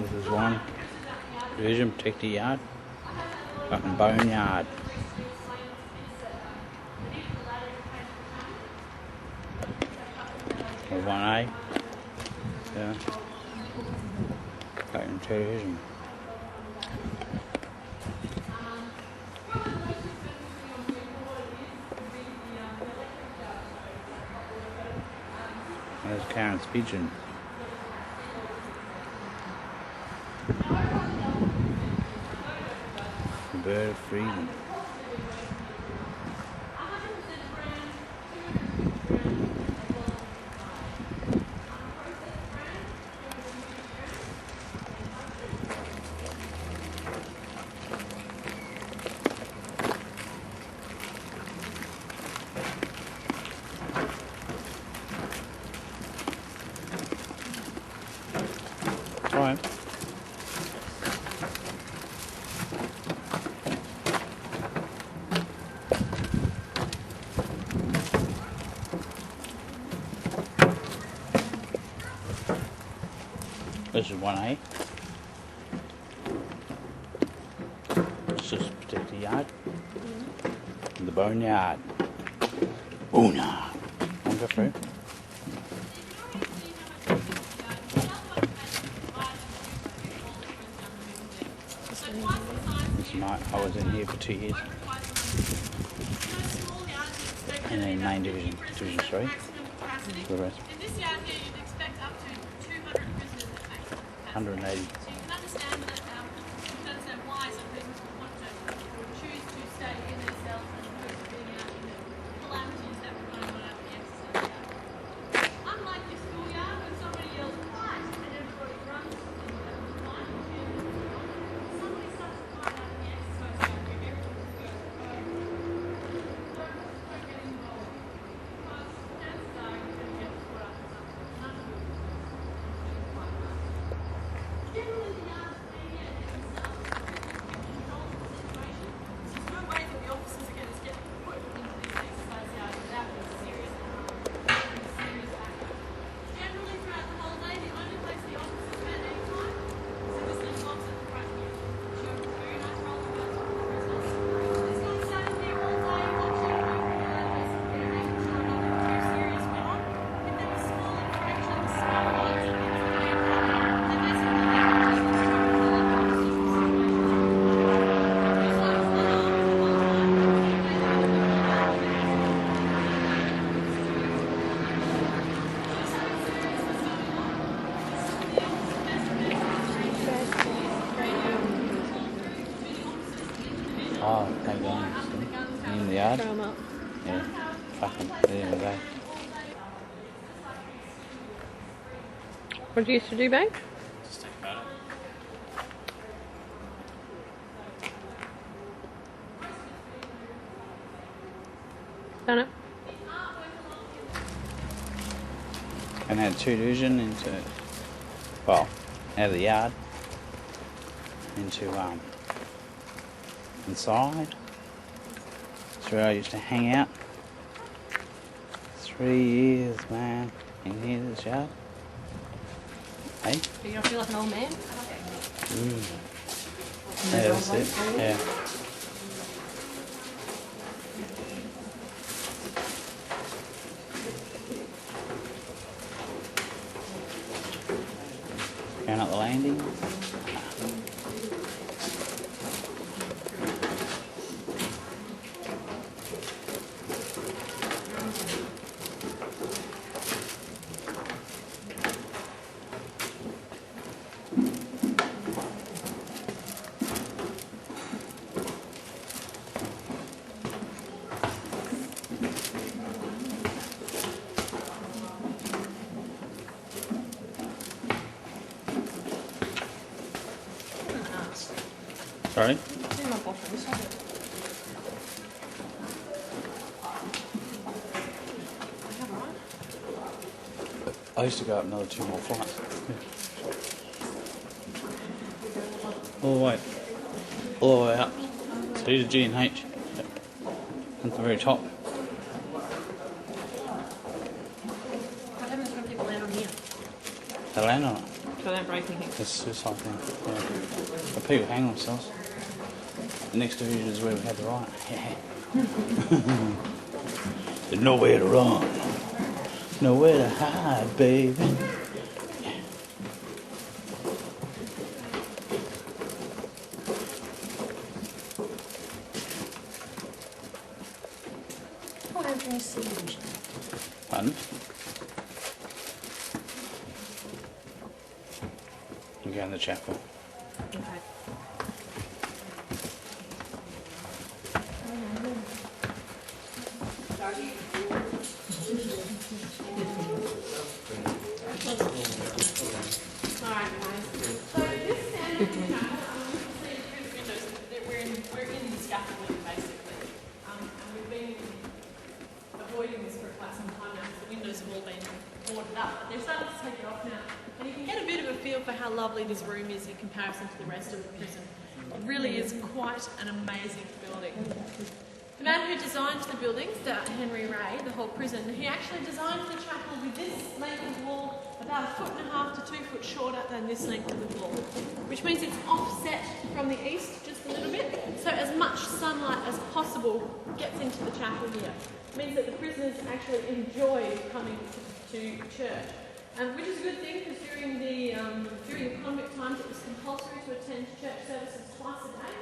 This is one. Division protect the yard. Fucking boneyard. Or 1A. Yeah. Fucking division. There's Karen's pigeon. The bird of freedom. Alright. This is 1A. It's just protect the yard. The boneyard. Boneyard. I'll go through. I was in here for 2 years. And then main division 3. For the rest. 180. Oh, thank God. In the yard? Throw them up. Yeah. Fucking at the end of the day. What do you used to do, babe? Just think about it. Done it. And had 2 division into, well, out of the yard into inside. That's where I used to hang out. 3 years, man, in here, this yard. Hey? Do you not feel like an old man? Yeah, that's it. Yeah. Down at the landing. Sorry? I used to go up another 2 more flights. Yeah. All the way. All the way up. So to G and H. At the very top. What happens when people land on here? They land on it. So they don't break anything. It's suicide thing. Yeah. But people hang themselves. The next division is where we had the riot. Yeah. There's nowhere to run. Nowhere to hide, baby. What happened to see? Pardon? You go in the chapel. Okay. Alright guys, so this standard chapel, you can see through the windows that we're in the scaffolding basically. And we've been avoiding this for quite some time now because the windows have all been boarded up. But they're starting to take it off now. And you can get a bit of a feel for how lovely this room is in comparison to the rest of the prison. It really is quite an amazing building. The man who designed the buildings, Henry Ray, the whole prison, he actually designed the chapel with this length of wall about 1.5 to 2 foot shorter than this length of the wall, which means it's offset from the east just a little bit, so as much sunlight as possible gets into the chapel here. It means that the prisoners actually enjoy coming to church, which is a good thing because during the convict times it was compulsory to attend church services twice a day.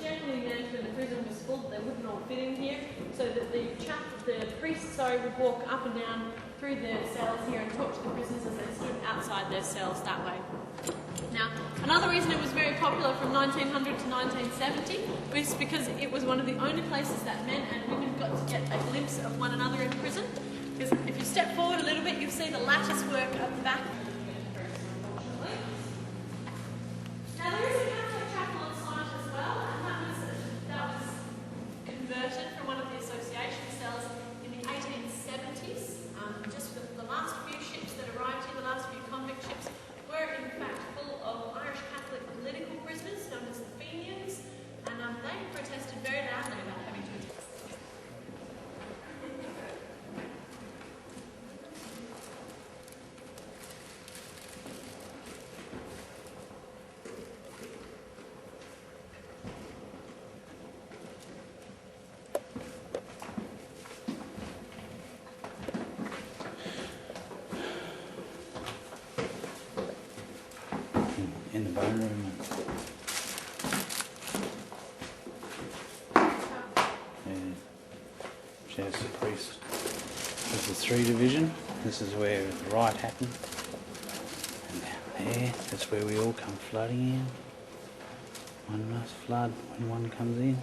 Generally meant when the prison was full they wouldn't all fit in here, so that the priests would walk up and down through the cells here and talk to the prisoners as they stood outside their cells that way. Now, another reason it was very popular from 1900 to 1970 was because it was one of the only places that men and women got to get a glimpse of one another in prison. Because if you step forward a little bit, you'll see the lattice work at the back. Now, there is a Catholic chapel on site as well, and that was converted from one of the association cells in the 1870s. Just the last few ships that arrived here, the last few convict ships, were in fact full of Irish Catholic political prisoners known as the Fenians, and they protested very loudly about having to in the bone room. And there's the priest. There's the 3 division. This is where the riot happened. And down there, that's where we all come flooding in. One nice flood when one comes in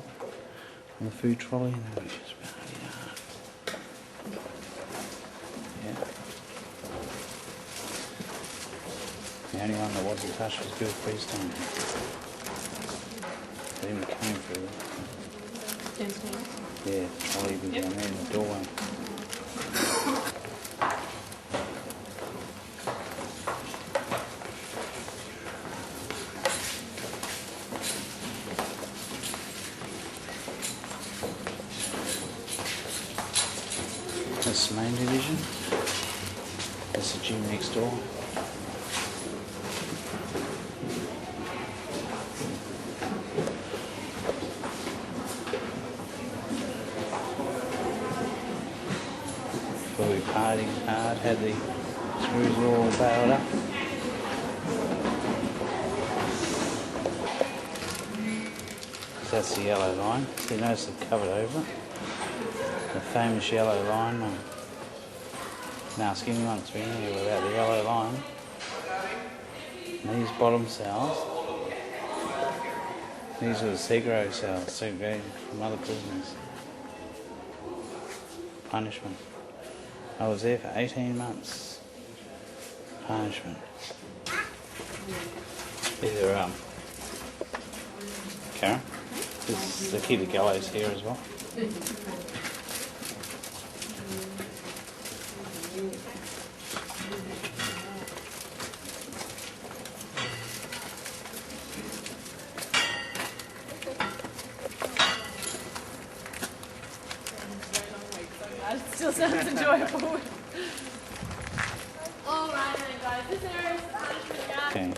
on the food trolley, and then we just party hard. Yeah. The only one that wasn't touched was Bill Freestone. They didn't come through it. Yeah, the trolley was down there in the doorway. That's the main division. That's the gym next door. Where we partied hard, had the screws all bailed up. That's the yellow line. So you notice they've covered over it. The famous yellow line. Now, ask anyone that's been here about the yellow line. And these bottom cells, these are the Segro cells, segregated from other prisoners. Punishment. I was there for 18 months. Punishment. Either, Karen, they keep the gallows here as well. It still sounds enjoyable. Alright then guys, this area is punishment Okay.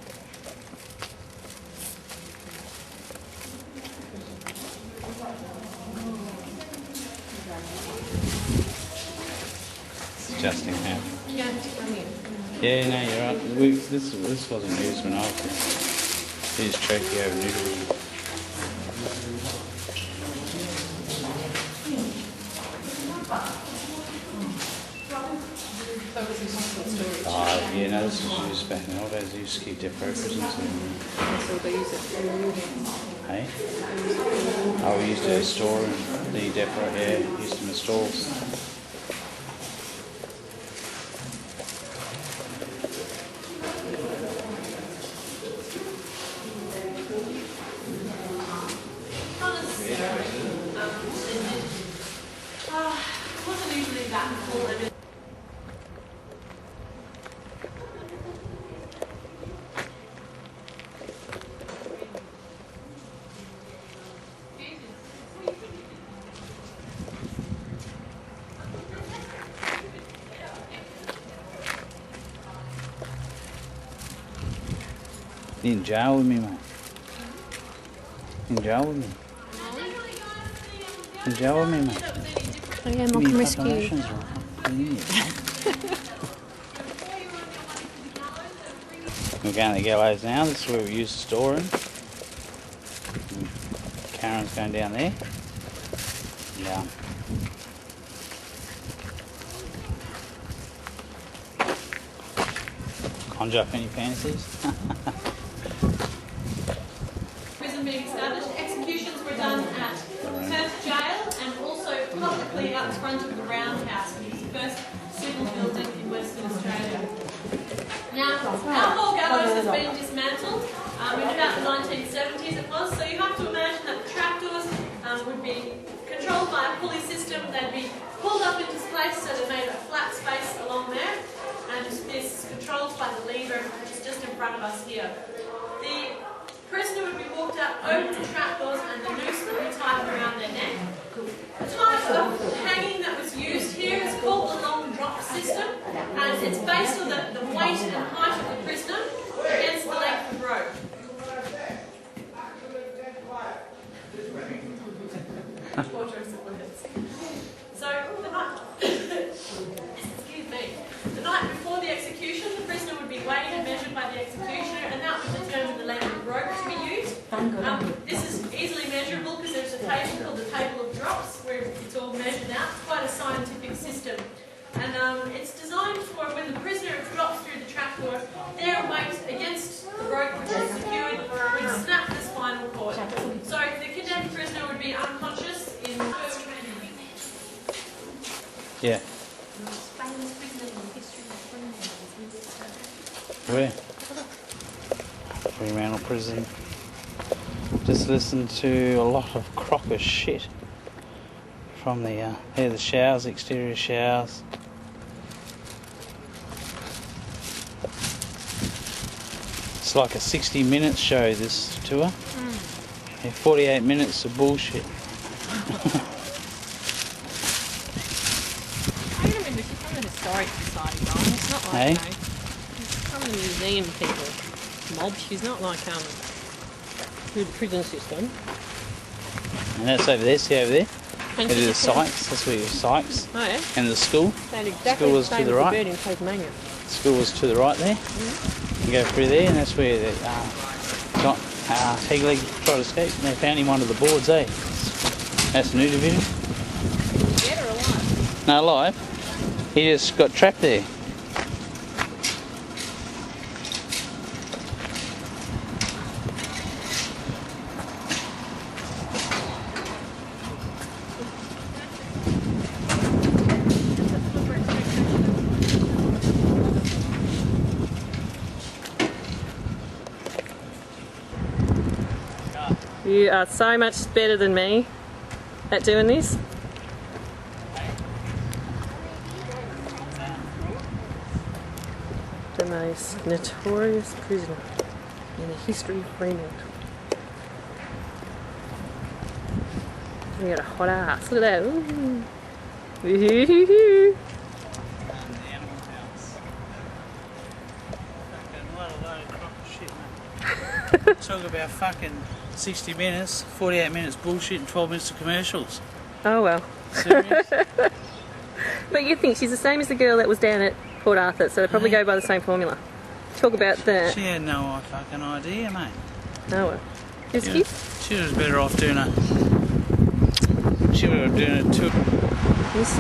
It's adjusting now. Yeah, come here. Yeah, no, you're right. This wasn't used when I was there. They used trophy over noodle. Oh, yeah, no, this was used back in the old days. They used to keep their prisons in. So they use it for Hey? Oh, we used to store and the depot, yeah, used them as stores. Not necessarily. It wasn't usually that full. You in jail with me, mate? In jail with me? In jail with me, mate? Oh yeah, Give me Malcolm a Rescue. couple of rations, right? We're going to the gallows now. This is where we used to store him. Karen's going down there. Yeah. Conjure up any fantasies? Prison being established. Executions were done at Perth Jail and also publicly out front of the Roundhouse, which is the first civil building in Western Australia. Now, our whole gallows has been dismantled in about the 1970s it was, so you have to imagine that the trapdoors would be controlled by a pulley system. They'd be pulled up into place so they made a flat space along there, and this is controlled by the lever which is just in front of us here. The prisoner would be walked out over the trapdoors and the noose would be tied around their neck. The type of hanging that was used here is called the long drop system, and it's based on the weight and height of the prisoner against the length of rope. So the night, excuse me, the night before the execution, the prisoner would be weighed and measured by the executioner, and that would determine the length of rope to be used. This is easily measurable because there's a table called the table of drops where it's all measured out. It's quite a scientific system. And it's designed for when the prisoner drops through the trapdoor, their weight against the rope which is secured would snap the spinal cord. So the condemned prisoner would be unconscious in... Yeah. Where? Freemantle prison. Just listened to a lot of crocker shit from the the showers, exterior showers. It's like a 60-minute show, this tour. Yeah, 48 minutes of bullshit. Wait a minute, she's from the Historic Society, Dom. It's not like, Hey? you know, she's from the museum people mob. She's not like, through the prison system. And that's over there, see over there? And It she's is just- Sykes, that's where your Sykes. Oh yeah? And the school. That's exactly School the was to same the as right. the bird in Tasmania. School was to the right there. You go through there, and that's where the Hegleg tried to escape. And they found him under the boards, eh? That's new division. Dead or alive? No, alive. He just got trapped there. You are so much better than me at doing this. The most notorious prisoner in the history of Freemantle. We got a hot ass. Look at that. Ooh. Ooh. What a load of crocker Shit, mate. Talk about fucking 60 minutes, 48 minutes bullshit and 12 minutes of commercials. Oh well. Serious? But you think she's the same as the girl that was down at Port Arthur, so they probably go by the same formula. Talk about the... She had no fucking idea, mate. Oh well. It's Yeah. cute. She was better off doing a... She would have done it too. This